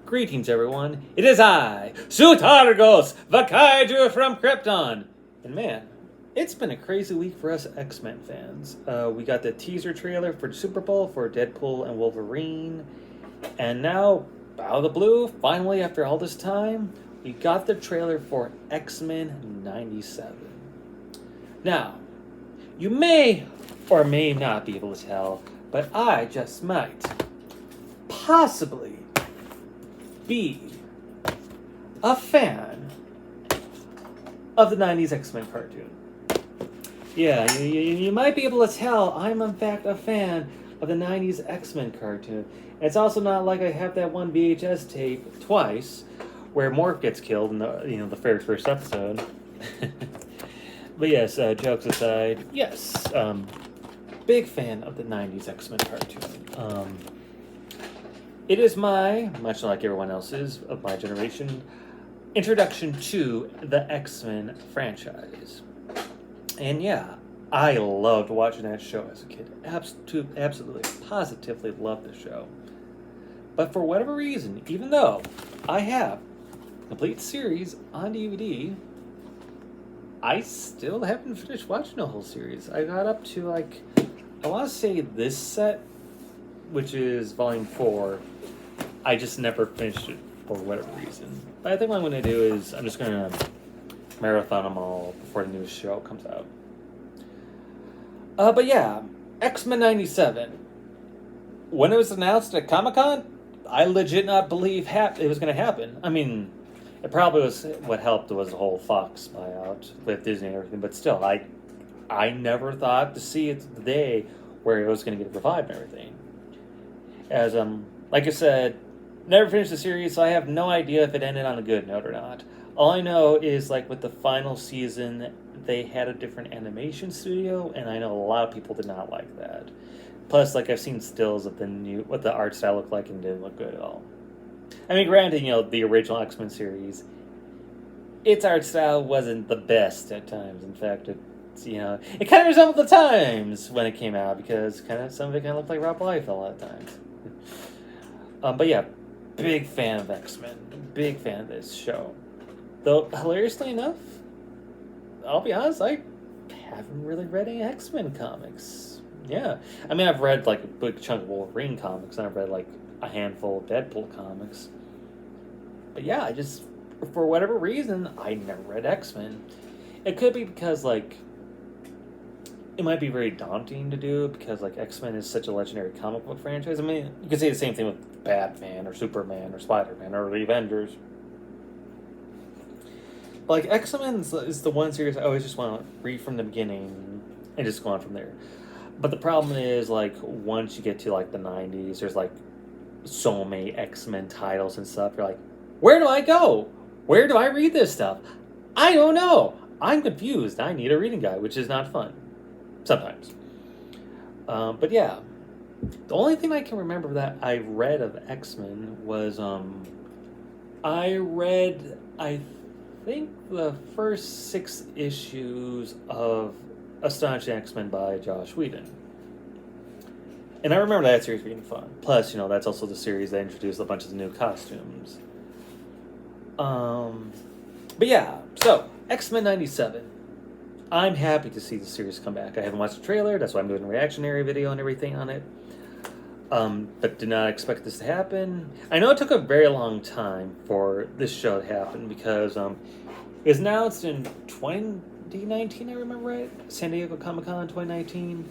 Greetings, everyone. It is I, Sutargos, the Kaiju from Krypton. And man, it's been a crazy week for us X-Men fans. We got the teaser trailer for the Super Bowl for Deadpool and Wolverine. And now, out of the blue, finally, after all this time, we got the trailer for X-Men 97. Now, you may or may not be able to tell, but I just might possibly be a fan of the 90s X-Men cartoon. Yeah, you might be able to tell I'm in fact a fan of the 90s X-Men cartoon. It's also not like I have that one VHS tape twice where Morph gets killed in the very first episode. But yes, jokes aside, yes, big fan of the 90s X-Men cartoon. It is much like everyone else's of my generation, introduction to the X-Men franchise. And yeah, I loved watching that show as a kid. Absolutely, positively loved the show. But for whatever reason, even though I have the complete series on DVD, I still haven't finished watching the whole series. I got up to, I want to say this set, which is Volume 4. I just never finished it for whatever reason. But I think what I'm going to do is I'm just going to marathon them all before the new show comes out. But yeah, X-Men 97. When it was announced at Comic-Con, I legit not believe it was going to happen. I mean, it probably was what helped was the whole Fox buyout with Disney and everything. But still, I never thought to see it the day where it was going to get revived and everything. As like I said, never finished the series, so I have no idea if it ended on a good note or not. All I know is, with the final season, they had a different animation studio, and I know a lot of people did not like that. Plus, I've seen stills of what the art style looked like, and it didn't look good at all. I mean, granted, the original X-Men series, its art style wasn't the best at times. In fact, it kind of resembled the times when it came out, because some of it kind of looked like Rob Liefeld at times. But yeah, big fan of X-Men. Big fan of this show. Though, hilariously enough, I'll be honest, I haven't really read any X-Men comics. Yeah. I mean, I've read, a big chunk of Wolverine comics, and I've read, a handful of Deadpool comics. But yeah, I just, for whatever reason, I never read X-Men. It could be because, it might be very daunting to do because, X-Men is such a legendary comic book franchise. I mean, you could say the same thing with Batman or Superman or Spider-Man or the Avengers. But, X-Men is the one series I always just want to read from the beginning and just go on from there. But the problem is, once you get to, the 90s, there's, so many X-Men titles and stuff. You're like, where do I go? Where do I read this stuff? I don't know. I'm confused. I need a reading guide, which is not fun. Sometimes. But yeah, the only thing I can remember that I read of X-Men was, I read, I think, the first 6 issues of Astonishing X-Men by Joss Whedon. And I remember that series being fun. Plus, that's also the series that introduced a bunch of the new costumes. But yeah, so, X-Men 97. I'm happy to see the series come back. I haven't watched the trailer, that's why I'm doing a reactionary video and everything on it. But did not expect this to happen. I know it took a very long time for this show to happen because it was announced in 2019, I remember right? San Diego Comic-Con 2019.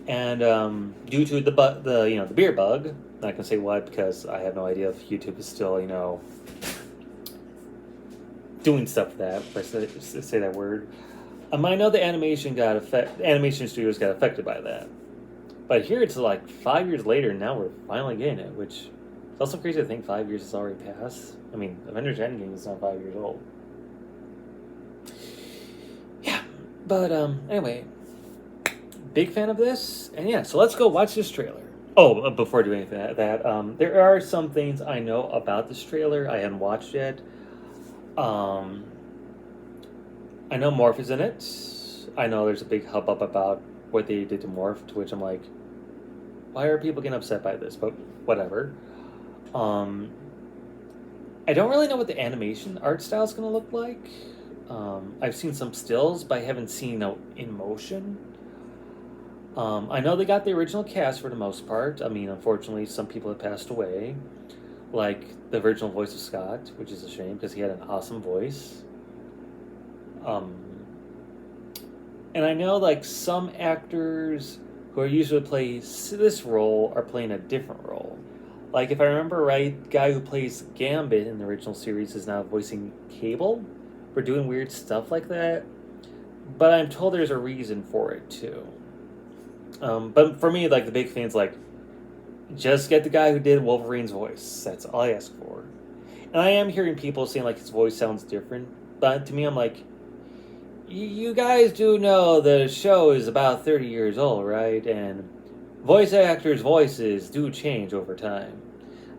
And due to the beer bug, I'm not gonna say what because I have no idea if YouTube is still doing stuff with that. If I say that word. I know the animation studios got affected by that. But here it's 5 years later, and now we're finally getting it, which is also crazy to think 5 years has already passed. I mean, Avengers Endgame is not 5 years old. Yeah, but anyway, big fan of this, and yeah, so let's go watch this trailer. Oh, before doing anything like that, there are some things I know about this trailer I haven't watched yet. I know Morph is in it. I know there's a big hubbub about what they did to Morph, to which I'm like, why are people getting upset by this? But whatever. I don't really know what the animation art style is going to look like. I've seen some stills, but I haven't seen no in motion. I know they got the original cast for the most part. I mean, unfortunately, some people have passed away, like the original voice of Scott, which is a shame because he had an awesome voice. Um, and I know like some actors who are usually play this role are playing a different role. Like if I remember right, the guy who plays Gambit in the original series is now voicing Cable for doing weird stuff like that. But I'm told there's a reason for it too. But for me, like the big thing's like, just get the guy who did Wolverine's voice. That's all I ask for. And I am hearing people saying like his voice sounds different, but to me, I'm like, you guys do know the show is about 30 years old, right? And voice actors' voices do change over time.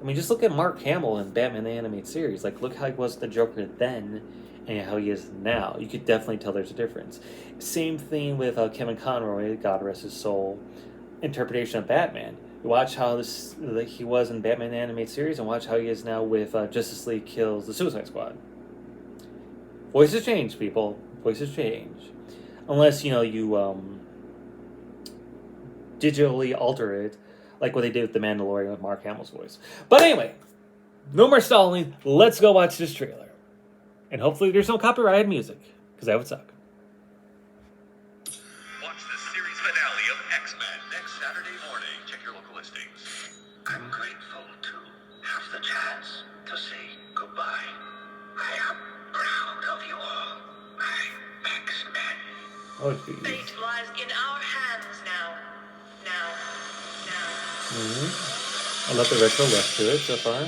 I mean, just look at Mark Hamill in Batman the Animated Series. Like, look how he was the Joker then and how he is now. You could definitely tell there's a difference. Same thing with Kevin Conroy, God rest his soul, interpretation of Batman. You watch how he was in Batman the Animated Series and watch how he is now with Justice League Kills the Suicide Squad. Voices change, people. Voices change. Unless, you digitally alter it, like what they did with The Mandalorian with Mark Hamill's voice. But anyway, no more stalling. Let's go watch this trailer. And hopefully there's no copyrighted music, because that would suck. Watch the series finale of X-Men next Saturday morning. Check your local listings. I'm grateful to have the chance to say goodbye. I am proud of you all, my X-Men. Oh, geez. Fate lies in our hands now. I love the retro look to it so far.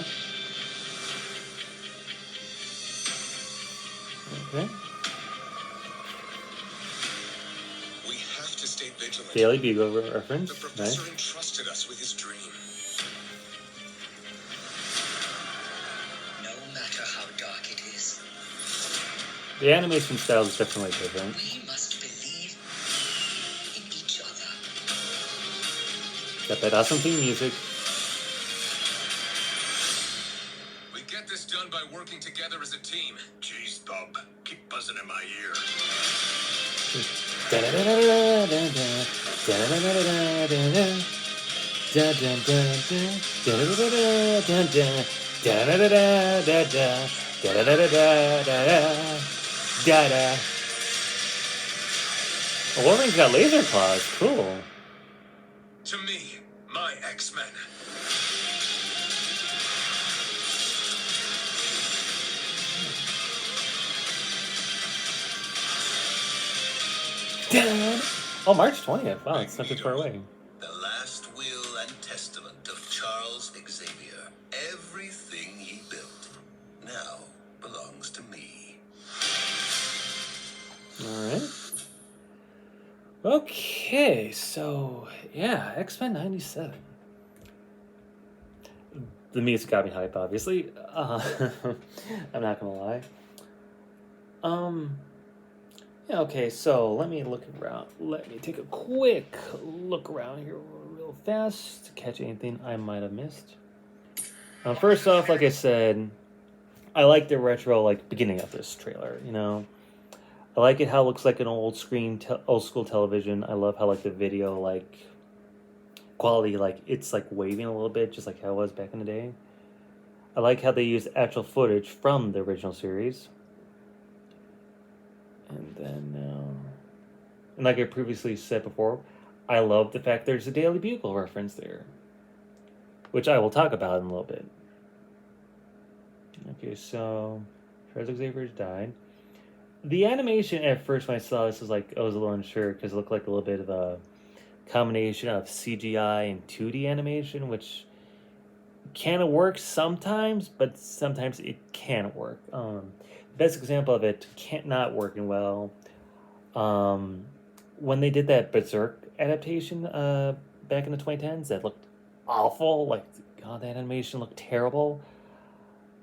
Okay. We have to stay vigilant. Daily Bugle reference. The professor Nice. entrusted us with his dream. No matter how dark it is, The animation style is definitely different. we must believe in each other. Got that awesome theme music. We get this done by working together as a team. Jeez, Bob, keep buzzing in my ear. Wolverine's got laser claws. Cool. To me, my X-Men. Oh, March 20th. Wow, it's not too far away. The last will and testament of Charles Xavier. Everything he built now belongs to me. Alright. Okay, so, yeah, X-Men 97. The music got me hype, obviously. I'm not gonna lie. Yeah, okay, so let me look around. Let me take a quick look around here real fast to catch anything I might have missed. First off, like I said, I like the retro, beginning of this trailer, I like it how it looks like an old school television. I love how, the video, quality, it's, waving a little bit, just like how it was back in the day. I like how they use actual footage from the original series. And then, and like I previously said before, I love the fact there's a Daily Bugle reference there, which I will talk about in a little bit. Okay, so Charles Xavier's died. The animation at first when I saw this was I was a little unsure because it looked like a little bit of a combination of CGI and 2D animation, which kind of works sometimes, but sometimes it can't work. Best example of it not working well, when they did that Berserk adaptation back in the 2010s, that looked awful. God, that animation looked terrible.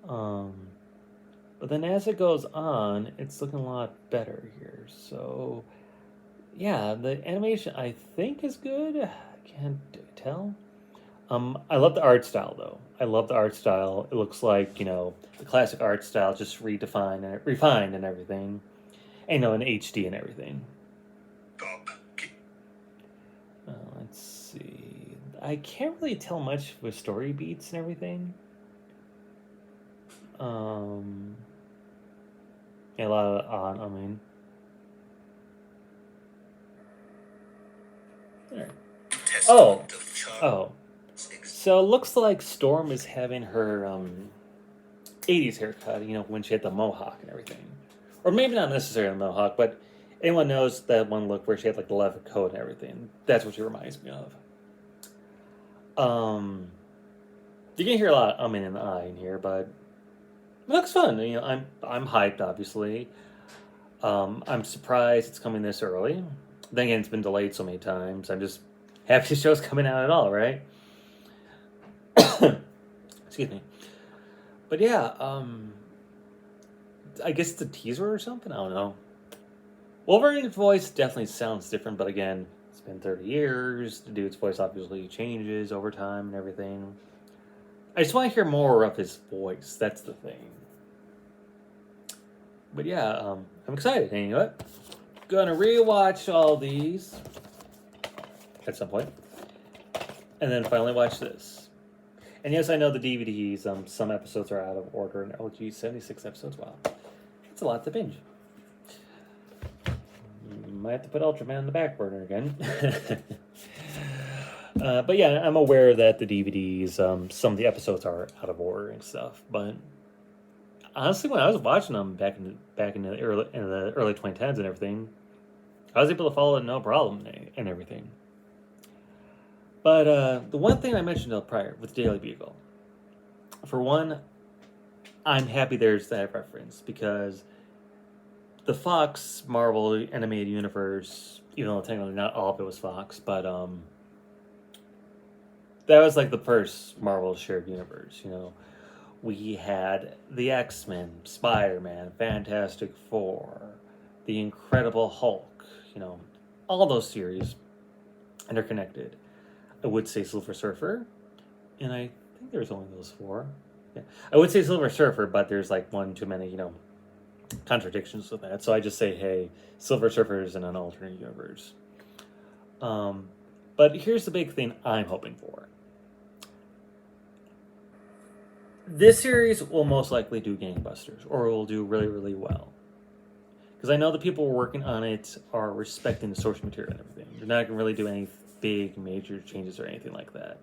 But then as it goes on, it's looking a lot better here. So, yeah, the animation I think is good. I can't tell. I love the art style though. I love the art style. It looks like, the classic art style, just redefined and refined and everything. And, in HD and everything. Let's see. I can't really tell much with story beats and everything. Yeah, a lot of There. Oh. So it looks like Storm is having her 80s haircut, when she had the mohawk and everything. Or maybe not necessarily the mohawk, but anyone knows that one look where she had like the leather coat and everything. That's what she reminds me of. You can hear a lot of and I in here, but it looks fun. I'm hyped, obviously. I'm surprised it's coming this early. Then again, it's been delayed so many times. I'm just happy the show's coming out at all, right? Excuse me. But yeah, I guess it's a teaser or something. I don't know. Wolverine's voice definitely sounds different, but again, it's been 30 years. The dude's voice obviously changes over time and everything. I just want to hear more of his voice. That's the thing. But yeah, I'm excited. And you know what? Gonna rewatch all these at some point, and then finally watch this. And yes, I know the DVDs. Some episodes are out of order, and 76 episodes. Wow, that's a lot to binge. Might have to put Ultraman on the back burner again. But yeah, I'm aware that the DVDs, some of the episodes are out of order and stuff. But honestly, when I was watching them back in the early 2010s and everything, I was able to follow it no problem and everything. But the one thing I mentioned prior with Daily Bugle, for one, I'm happy there's that reference because the Fox Marvel animated universe, even though technically not all of it was Fox, but that was like the first Marvel shared universe. We had the X-Men, Spider-Man, Fantastic Four, the Incredible Hulk. All those series interconnected. I would say Silver Surfer, and I think there's only those 4. Yeah. I would say Silver Surfer, but there's like one too many, contradictions with that. So I just say, hey, Silver Surfer is in an alternate universe. But here's the big thing I'm hoping for. This series will most likely do gangbusters, or will do really, really well. Because I know the people working on it are respecting the source material and everything. They're not going to really do any big major changes or anything like that.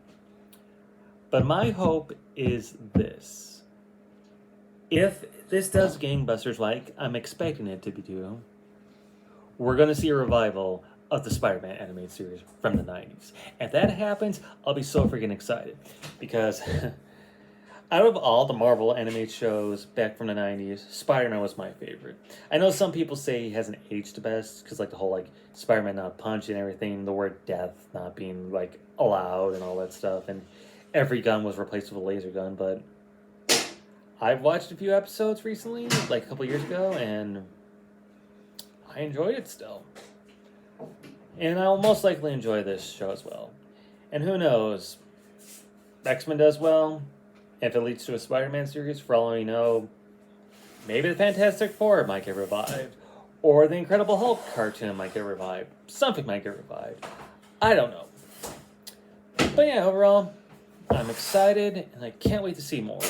But my hope is this. If this does gangbusters like I'm expecting it to be do, we're going to see a revival of the Spider-Man animated series from the 90s. If that happens, I'll be so freaking excited. Because out of all the Marvel animated shows back from the 90s, Spider-Man was my favorite. I know some people say he hasn't aged the best because the whole Spider-Man not punching and everything, the word death not being allowed and all that stuff, and every gun was replaced with a laser gun. But I've watched a few episodes recently, a couple years ago, and I enjoyed it still. And I'll most likely enjoy this show as well. And who knows, X-Men does well. If it leads to a Spider-Man series, for all I know, maybe the Fantastic Four might get revived. Or the Incredible Hulk cartoon might get revived. Something might get revived. I don't know. But yeah, overall, I'm excited, and I can't wait to see more.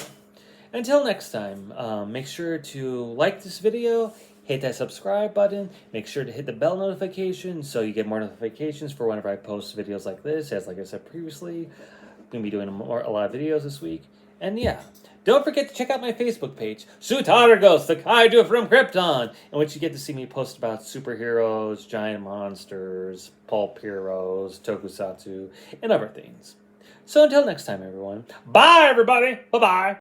Until next time, make sure to like this video, hit that subscribe button, make sure to hit the bell notification so you get more notifications for whenever I post videos like this. As like I said previously, I'm going to be doing a lot of videos this week. And yeah, don't forget to check out my Facebook page, Sutargos, the Kaiju from Krypton, in which you get to see me post about superheroes, giant monsters, pulp heroes, tokusatsu, and other things. So until next time, everyone, bye everybody, bye-bye.